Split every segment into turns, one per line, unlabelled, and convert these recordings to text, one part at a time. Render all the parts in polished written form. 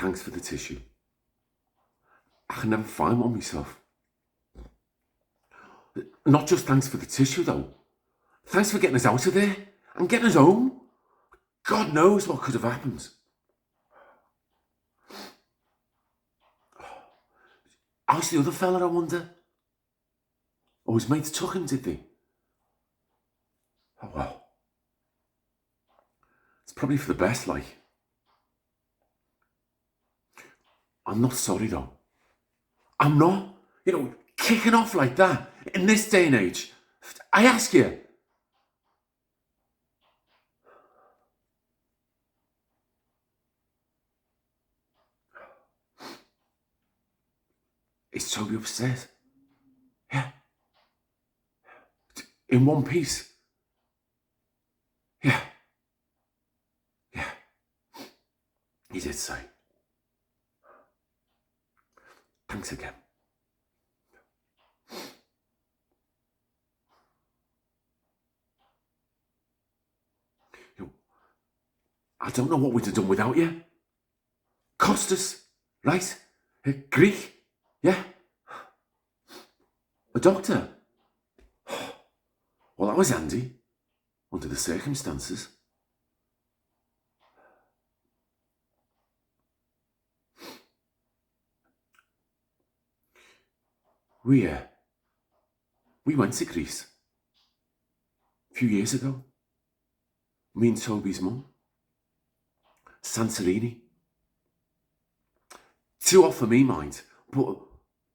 Thanks for the tissue. I can never find one myself. Not just thanks for the tissue, though. Thanks for getting us out of there and getting us home. God knows what could have happened. How's the other fella, I wonder? Oh, his mates took him, did they? Oh, well. It's probably for the best, like. I'm not sorry, though. I'm not. Kicking off like that in this day and age. I ask you. Is Toby upstairs? Yeah. In one piece? Yeah. Yeah. He did say. Thanks again. I don't know what we'd have done without you. Costas, right? Greek, yeah? A doctor. Well, that was handy, under the circumstances. We went to Greece a few years ago. Me and Toby's mum. Santorini. Too hot for me, mind, but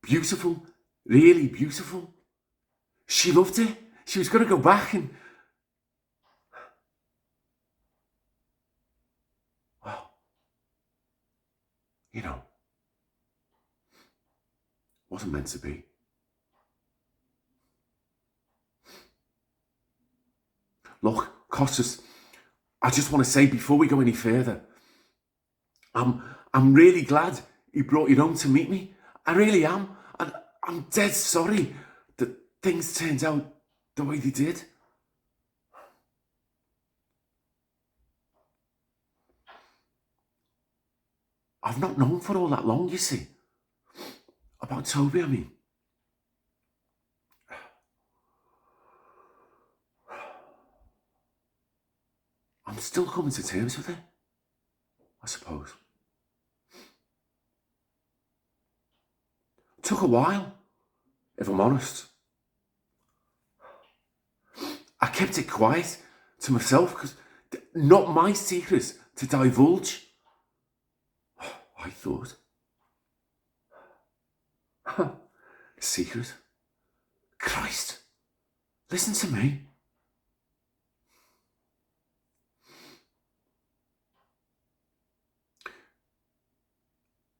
beautiful, really beautiful. She loved it. She was going to go back and... Well, wasn't meant to be. Look, Costas, I just want to say before we go any further, I'm really glad you brought you home to meet me. I really am. And I'm dead sorry that things turned out the way they did. I've not known for all that long, you see. About Toby, I mean. I'm still coming to terms with it, I suppose. Took a while, if I'm honest. I kept it quiet to myself because not my secret to divulge. I thought. Secret? Christ, listen to me.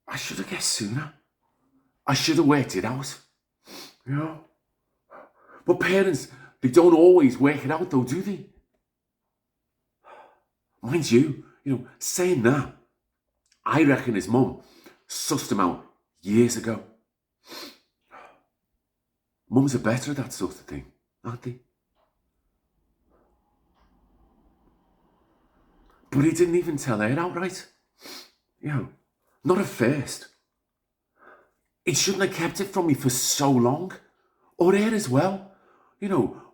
I should have guessed sooner. I should have worked it out. But parents, they don't always work it out though, do they? Mind you, saying that, I reckon his mum sussed him out years ago. Mums are better at that sort of thing, aren't they? But he didn't even tell her outright. Not at first. He shouldn't have kept it from me for so long. Or her as well.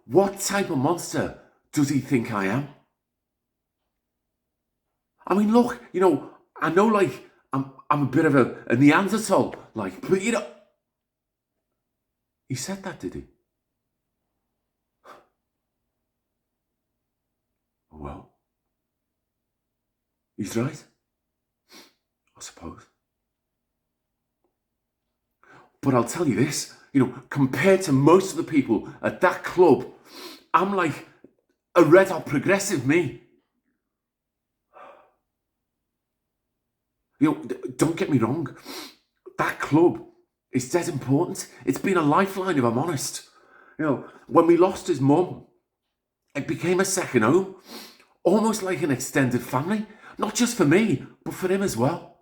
What type of monster does he think I am? I mean, look, I know, like, I'm a bit of a Neanderthal, like, but he said that, did he? Well, he's right, I suppose. But I'll tell you this, compared to most of the people at that club, I'm like a red hot progressive, me. Don't get me wrong. That club is dead important. It's been a lifeline, if I'm honest. When we lost his mum, it became a second home. Almost like an extended family. Not just for me, but for him as well.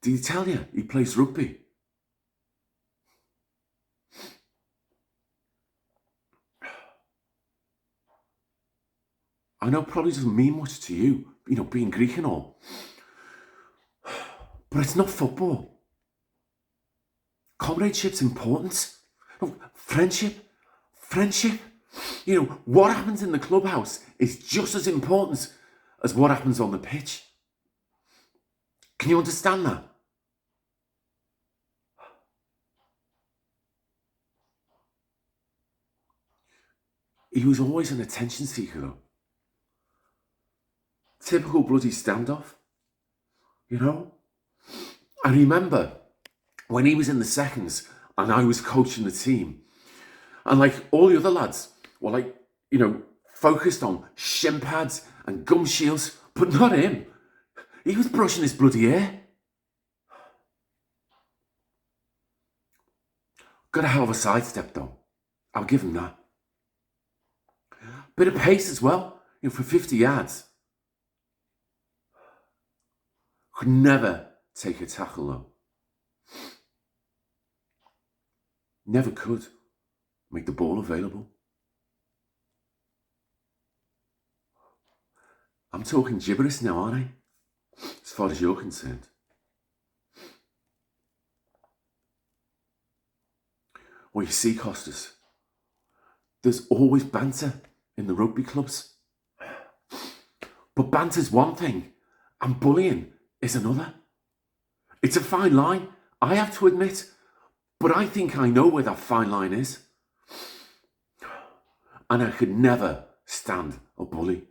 Did he tell you he plays rugby? I know probably doesn't mean much to you, being Greek and all. But it's not football. Comradeship's important. No, friendship. What happens in the clubhouse is just as important as what happens on the pitch. Can you understand that? He was always an attention seeker, though. Typical bloody standoff, I remember when he was in the seconds and I was coaching the team, and like all the other lads were like, focused on shin pads and gum shields, but not him. He was brushing his bloody hair. Got a hell of a sidestep though. I'll give him that. Bit of pace as well, for 50 yards. Could never take a tackle though. Never could make the ball available. I'm talking gibberish now, aren't I? As far as you're concerned. Well, you see, Costas, there's always banter in the rugby clubs. But banter's one thing, and bullying is another. It's a fine line, I have to admit, but I think I know where that fine line is. And I could never stand a bully.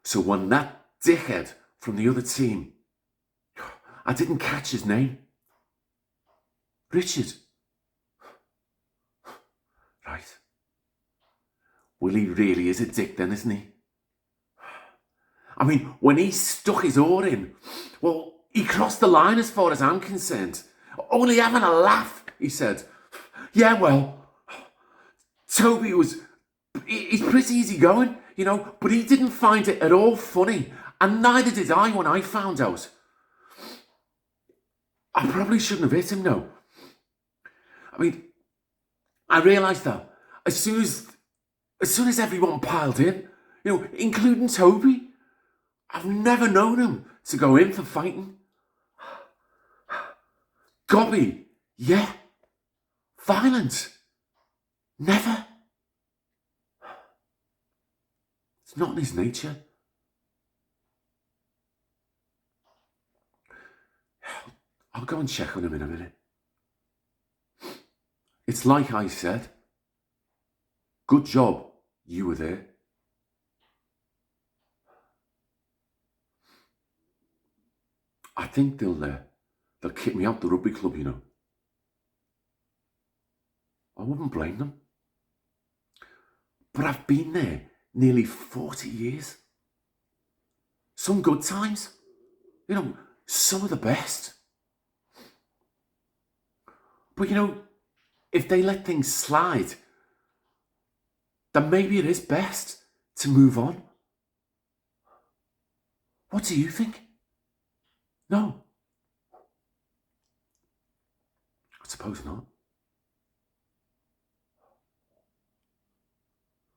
So when that dickhead from the other team, I didn't catch his name. Richard. Right. Well, he really is a dick then, isn't he? I mean, when he stuck his oar in, well, he crossed the line as far as I'm concerned. Only having a laugh, he said. Yeah, well, Toby he's pretty easygoing, but he didn't find it at all funny. And neither did I when I found out. I probably shouldn't have hit him, no. I mean, I realised that as soon as everyone piled in, including Toby, I've never known him to go in for fighting. Gobby, yeah. Violent, never. It's not in his nature. I'll go and check on him in a minute. It's like I said. Good job you were there. I think they'll kick me out the rugby club, I wouldn't blame them. But I've been there nearly 40 years. Some good times, some of the best. But if they let things slide, then maybe it is best to move on. What do you think? No. I suppose not.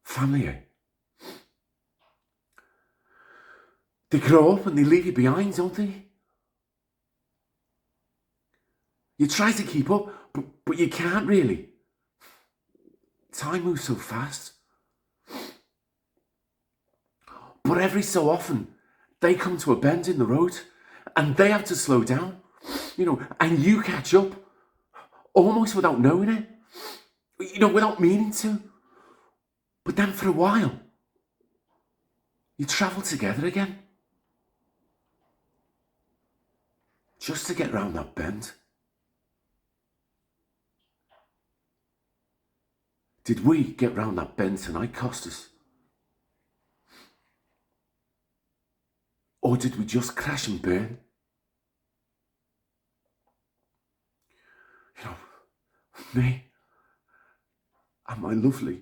Family, eh? They grow up and they leave you behind, don't they? You try to keep up, but you can't really. Time moves so fast. But every so often, they come to a bend in the road and they have to slow down, and you catch up almost without knowing it, without meaning to. But then for a while, you travel together again. Just to get round that bend. Did we get round that bend tonight, Costas? Or did we just crash and burn? Me and my lovely,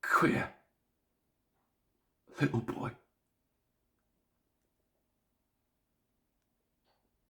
queer little boy.